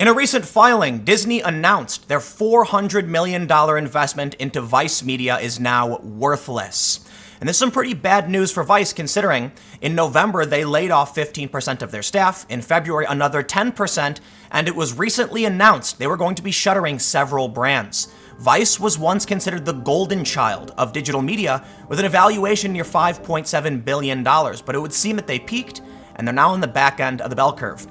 In a recent filing, Disney announced their $400 million investment into Vice Media is now worthless. And this is some pretty bad news for Vice, considering in November they laid off 15% of their staff, in February another 10%, and it was recently announced they were going to be shuttering several brands. Vice was once considered the golden child of digital media, with an evaluation near $5.7 billion, but it would seem that they peaked, and they're now on the back end of the bell curve.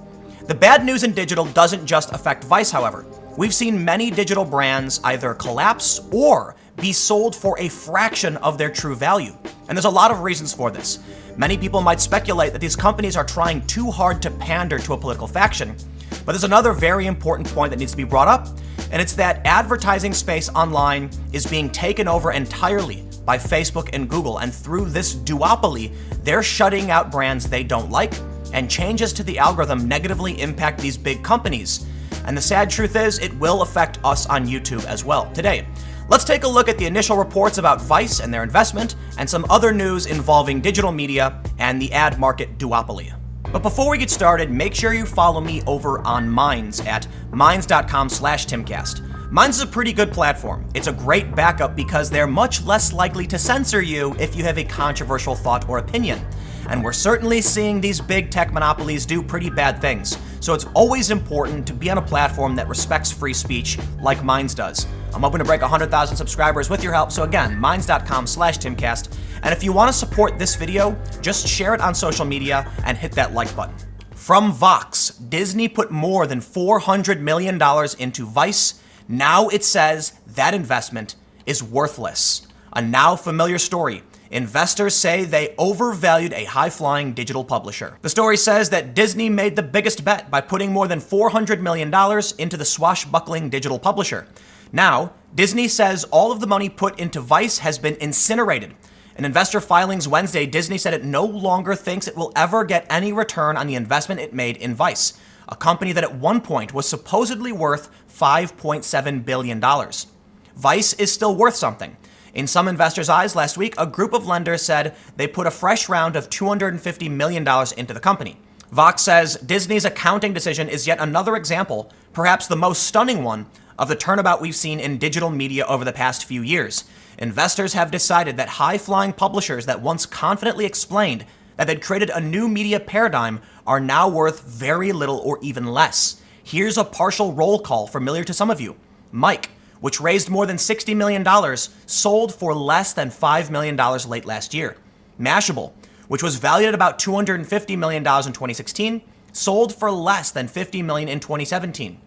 The bad news in digital doesn't just affect Vice, however. We've seen many digital brands either collapse or be sold for a fraction of their true value. And there's a lot of reasons for this. Many people might speculate that these companies are trying too hard to pander to a political faction. But there's another very important point that needs to be brought up, and it's that advertising space online is being taken over entirely by Facebook and Google. And through this duopoly, they're shutting out brands they don't like, and changes to the algorithm negatively impact these big companies. And the sad truth is, it will affect us on YouTube as well. Today, let's take a look at the initial reports about Vice and their investment, and some other news involving digital media and the ad market duopoly. But before we get started, make sure you follow me over on Minds at minds.com/Timcast. Minds is a pretty good platform. It's a great backup because they're much less likely to censor you if you have a controversial thought or opinion. And we're certainly seeing these big tech monopolies do pretty bad things. So it's always important to be on a platform that respects free speech like Minds does. I'm hoping to break 100,000 subscribers with your help. So again, minds.com/Timcast. And if you want to support this video, just share it on social media and hit that like button. From Vox, Disney put more than $400 million into Vice. Now it says that investment is worthless. A now familiar story. Investors say they overvalued a high-flying digital publisher. The story says that Disney made the biggest bet by putting more than $400 million into the swashbuckling digital publisher. Now, Disney says all of the money put into Vice has been incinerated. In investor filings Wednesday, Disney said it no longer thinks it will ever get any return on the investment it made in Vice, a company that at one point was supposedly worth $5.7 billion. Vice is still worth something. In some investors' eyes last week, a group of lenders said they put a fresh round of $250 million into the company. Vox says Disney's accounting decision is yet another example, perhaps the most stunning one, of the turnabout we've seen in digital media over the past few years. Investors have decided that high-flying publishers that once confidently explained that they'd created a new media paradigm are now worth very little or even less. Here's a partial roll call familiar to some of you. Mike, which raised more than $60 million, sold for less than $5 million late last year. Mashable, which was valued at about $250 million in 2016, sold for less than $50 million in 2017.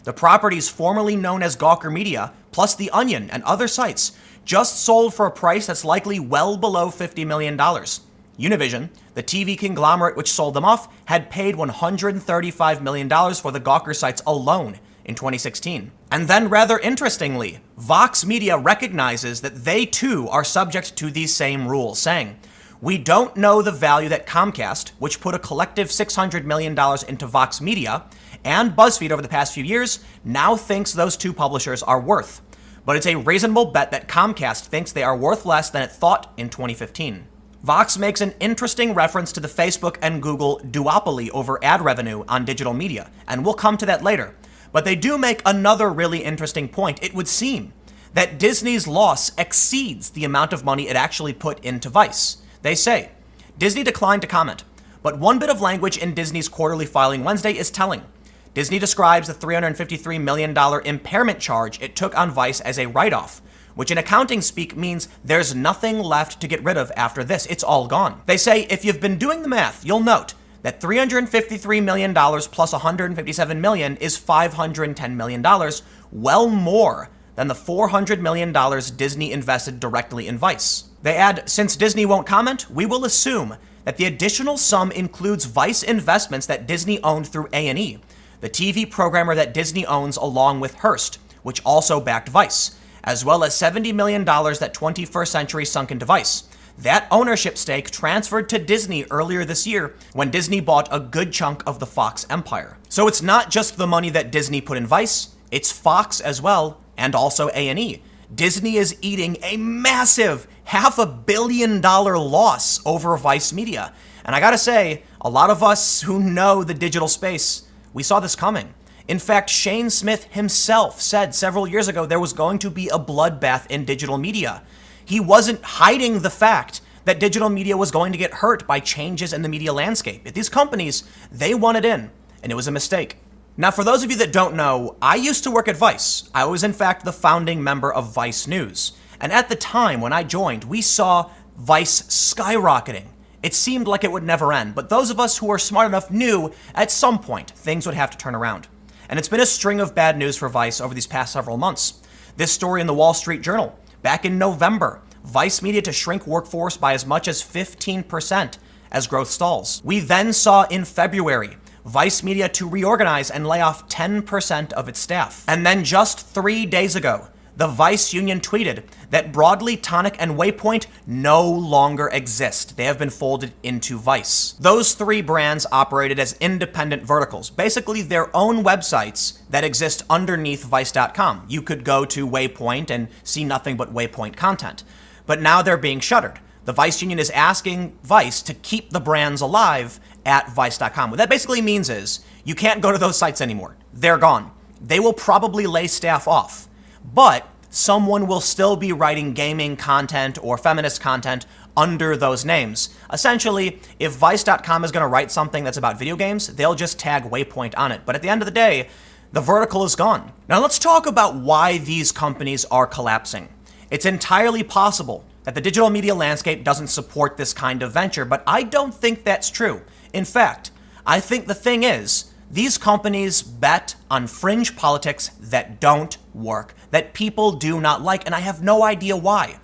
The properties formerly known as Gawker Media, plus The Onion and other sites, just sold for a price that's likely well below $50 million. Univision, the TV conglomerate which sold them off, had paid $135 million for the Gawker sites alone in 2016. And then, rather interestingly, Vox Media recognizes that they too are subject to these same rules, saying, "We don't know the value that Comcast, which put a collective $600 million into Vox Media, and BuzzFeed over the past few years, now thinks those two publishers are worth. But it's a reasonable bet that Comcast thinks they are worth less than it thought in 2015. Vox makes an interesting reference to the Facebook and Google duopoly over ad revenue on digital media, and we'll come to that later. But they do make another really interesting point. It would seem that Disney's loss exceeds the amount of money it actually put into Vice. They say, Disney declined to comment, but one bit of language in Disney's quarterly filing Wednesday is telling. Disney describes the $353 million impairment charge it took on Vice as a write-off, which in accounting speak means there's nothing left to get rid of after this. It's all gone. They say if you've been doing the math, you'll note that $353 million plus $157 million is $510 million, well more than the $400 million Disney invested directly in Vice. They add, since Disney won't comment, we will assume that the additional sum includes Vice investments that Disney owned through A&E, the TV programmer that Disney owns along with Hearst, which also backed Vice, as well as $70 million that 21st Century sunk into Vice. That ownership stake transferred to Disney earlier this year when Disney bought a good chunk of the Fox empire. So it's not just the money that Disney put in Vice, it's Fox as well, and also A&E. Disney is eating a massive $500 million loss over Vice Media. And I gotta say, a lot of us who know the digital space, we saw this coming. In fact, Shane Smith himself said several years ago there was going to be a bloodbath in digital media. He wasn't hiding the fact that digital media was going to get hurt by changes in the media landscape. These companies, they wanted in, and it was a mistake. Now, for those of you that don't know, I used to work at Vice. I was, in fact, the founding member of Vice News. And at the time when I joined, we saw Vice skyrocketing. It seemed like it would never end, but those of us who were smart enough knew at some point things would have to turn around. And it's been a string of bad news for Vice over these past several months. This story in the Wall Street Journal, back in November, Vice Media to shrink workforce by as much as 15% as growth stalls. We then saw in February, Vice Media to reorganize and lay off 10% of its staff. And then just 3 days ago, the Vice Union tweeted that Broadly, Tonic, and Waypoint no longer exist. They have been folded into Vice. Those 3 brands operated as independent verticals, basically their own websites that exist underneath Vice.com. You could go to Waypoint and see nothing but Waypoint content. But now they're being shuttered. The Vice Union is asking Vice to keep the brands alive at Vice.com. What that basically means is you can't go to those sites anymore. They're gone. They will probably lay staff off. But someone will still be writing gaming content or feminist content under those names. Essentially, if Vice.com is going to write something that's about video games, they'll just tag Waypoint on it. But at the end of the day, the vertical is gone. Now let's talk about why these companies are collapsing. It's entirely possible that the digital media landscape doesn't support this kind of venture, but I don't think that's true. In fact, I think the thing is, these companies bet on fringe politics that don't work, that people do not like, and I have no idea why.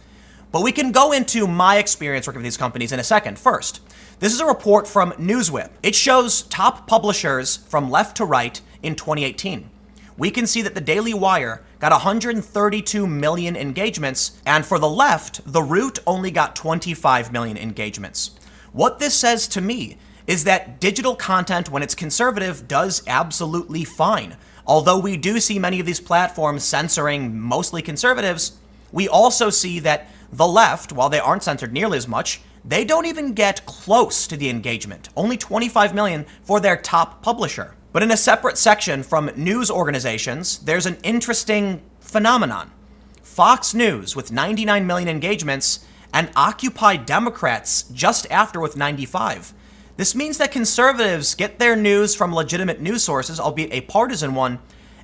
But we can go into my experience working with these companies in a second. First, this is a report from Newswhip. It shows top publishers from left to right in 2018. We can see that the Daily Wire got 132 million engagements, and for the left, The Root only got 25 million engagements. What this says to me is that digital content, when it's conservative, does absolutely fine. Although we do see many of these platforms censoring mostly conservatives, we also see that the left, while they aren't censored nearly as much, they don't even get close to the engagement. Only 25 million for their top publisher. But in a separate section from news organizations, there's an interesting phenomenon. Fox News with 99 million engagements and Occupy Democrats just after with 95. This means that conservatives get their news from legitimate news sources, albeit a partisan one,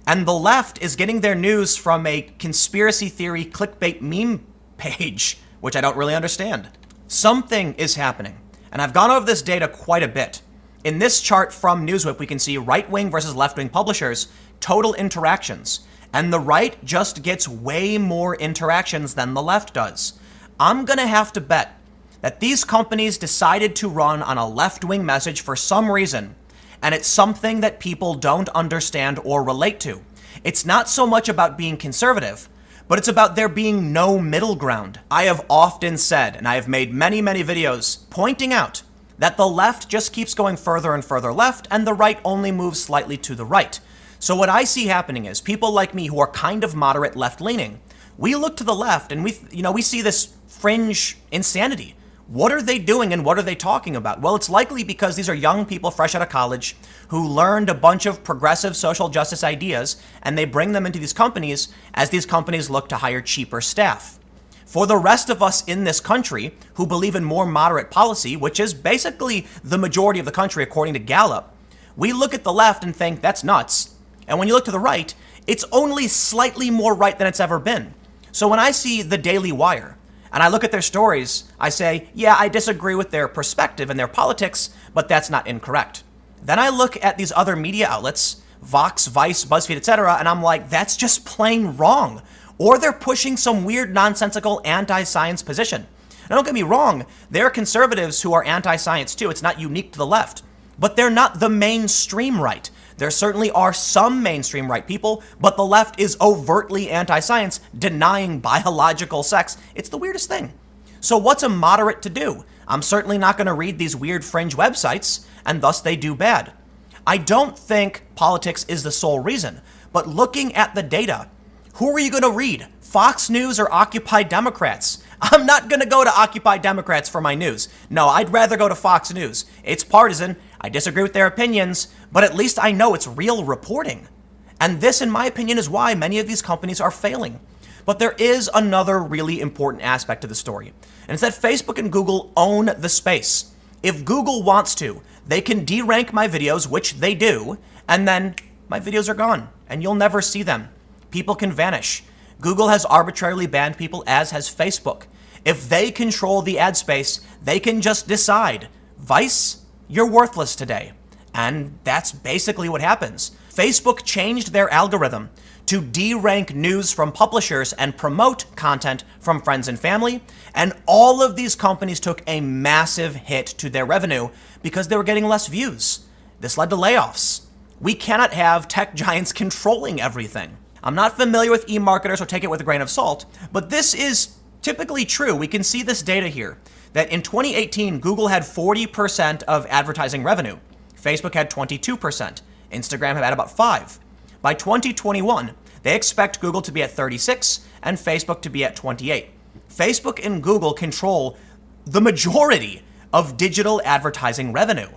and the left is getting their news from a conspiracy theory clickbait meme page, which I don't really understand. Something is happening, and I've gone over this data quite a bit. In this chart from Newswhip, we can see right-wing versus left-wing publishers, total interactions, and the right just gets way more interactions than the left does. I'm gonna have to bet that these companies decided to run on a left-wing message for some reason, and it's something that people don't understand or relate to. It's not so much about being conservative, but it's about there being no middle ground. I have often said, and I have made many, many videos pointing out that the left just keeps going further and further left, and the right only moves slightly to the right. So what I see happening is people like me who are kind of moderate left-leaning, we look to the left and we see this fringe insanity. What are they doing and what are they talking about? Well, it's likely because these are young people fresh out of college who learned a bunch of progressive social justice ideas, and they bring them into these companies as these companies look to hire cheaper staff. For the rest of us in this country who believe in more moderate policy, which is basically the majority of the country according to Gallup, we look at the left and think that's nuts. And when you look to the right, it's only slightly more right than it's ever been. So when I see the Daily Wire and I look at their stories, I say, yeah, I disagree with their perspective and their politics, but that's not incorrect. Then I look at these other media outlets, Vox, Vice, BuzzFeed, etc., and I'm like, that's just plain wrong. Or they're pushing some weird, nonsensical anti-science position. Now, don't get me wrong, there are conservatives who are anti-science too. It's not unique to the left. But they're not the mainstream right. There certainly are some mainstream right people, but the left is overtly anti-science, denying biological sex. It's the weirdest thing. So what's a moderate to do? I'm certainly not going to read these weird fringe websites, and thus they do bad. I don't think politics is the sole reason, but looking at the data, who are you going to read? Fox News or Occupy Democrats? I'm not going to go to Occupy Democrats for my news. No, I'd rather go to Fox News. It's partisan. I disagree with their opinions, but at least I know it's real reporting. And this, in my opinion, is why many of these companies are failing. But there is another really important aspect to the story, and it's that Facebook and Google own the space. If Google wants to, they can derank my videos, which they do, and then my videos are gone, and you'll never see them. People can vanish. Google has arbitrarily banned people, as has Facebook. If they control the ad space, they can just decide, Vice, you're worthless today. And that's basically what happens. Facebook changed their algorithm to derank news from publishers and promote content from friends and family, and all of these companies took a massive hit to their revenue because they were getting less views. This led to layoffs. We cannot have tech giants controlling everything. I'm not familiar with e-marketers, so take it with a grain of salt, but this is typically true. We can see this data here, that in 2018, Google had 40% of advertising revenue. Facebook had 22%. Instagram had about 5%. By 2021, they expect Google to be at 36% and Facebook to be at 28%. Facebook and Google control the majority of digital advertising revenue.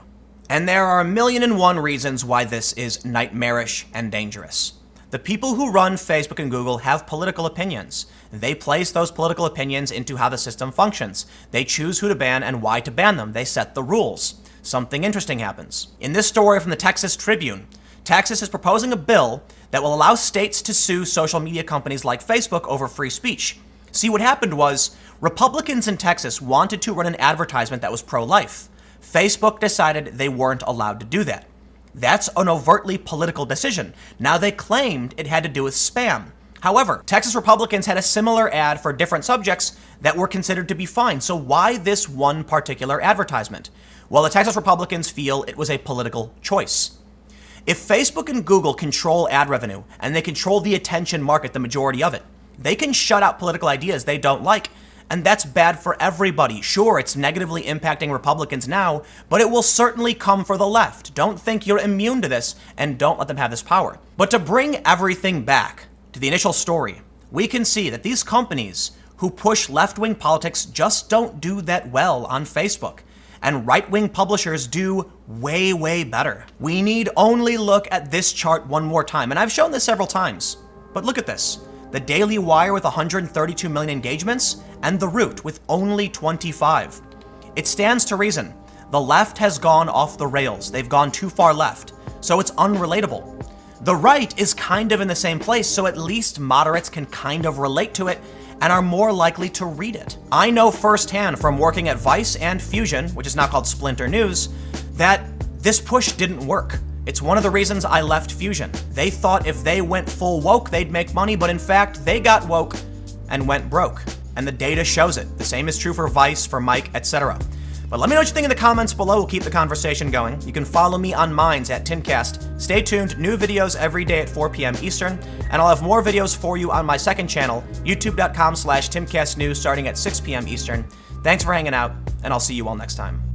And there are 1,000,001 reasons why this is nightmarish and dangerous. The people who run Facebook and Google have political opinions. They place those political opinions into how the system functions. They choose who to ban and why to ban them. They set the rules. Something interesting happens. In this story from the Texas Tribune, Texas is proposing a bill that will allow states to sue social media companies like Facebook over free speech. See, what happened was Republicans in Texas wanted to run an advertisement that was pro-life. Facebook decided they weren't allowed to do that. That's an overtly political decision. Now they claimed it had to do with spam. However, Texas Republicans had a similar ad for different subjects that were considered to be fine. So why this one particular advertisement? Well, the Texas Republicans feel it was a political choice. If Facebook and Google control ad revenue and they control the attention market, the majority of it, they can shut out political ideas they don't like. And that's bad for everybody. Sure, it's negatively impacting Republicans now, but it will certainly come for the left. Don't think you're immune to this, and don't let them have this power. But to bring everything back to the initial story, we can see that these companies who push left-wing politics just don't do that well on Facebook. And right-wing publishers do way, way better. We need only look at this chart one more time. And I've shown this several times, but look at this. The Daily Wire with 132 million engagements, and The Root with only 25. It stands to reason. The left has gone off the rails. They've gone too far left, so it's unrelatable. The right is kind of in the same place, so at least moderates can kind of relate to it and are more likely to read it. I know firsthand from working at Vice and Fusion, which is now called Splinter News, that this push didn't work. It's one of the reasons I left Fusion. They thought if they went full woke, they'd make money, but in fact, they got woke and went broke. And the data shows it. The same is true for Vice, for Mike, etc. But let me know what you think in the comments below. We'll keep the conversation going. You can follow me on Minds at Timcast. Stay tuned. New videos every day at 4 p.m. Eastern. And I'll have more videos for you on my second channel, youtube.com/TimcastNews, starting at 6 p.m. Eastern. Thanks for hanging out, and I'll see you all next time.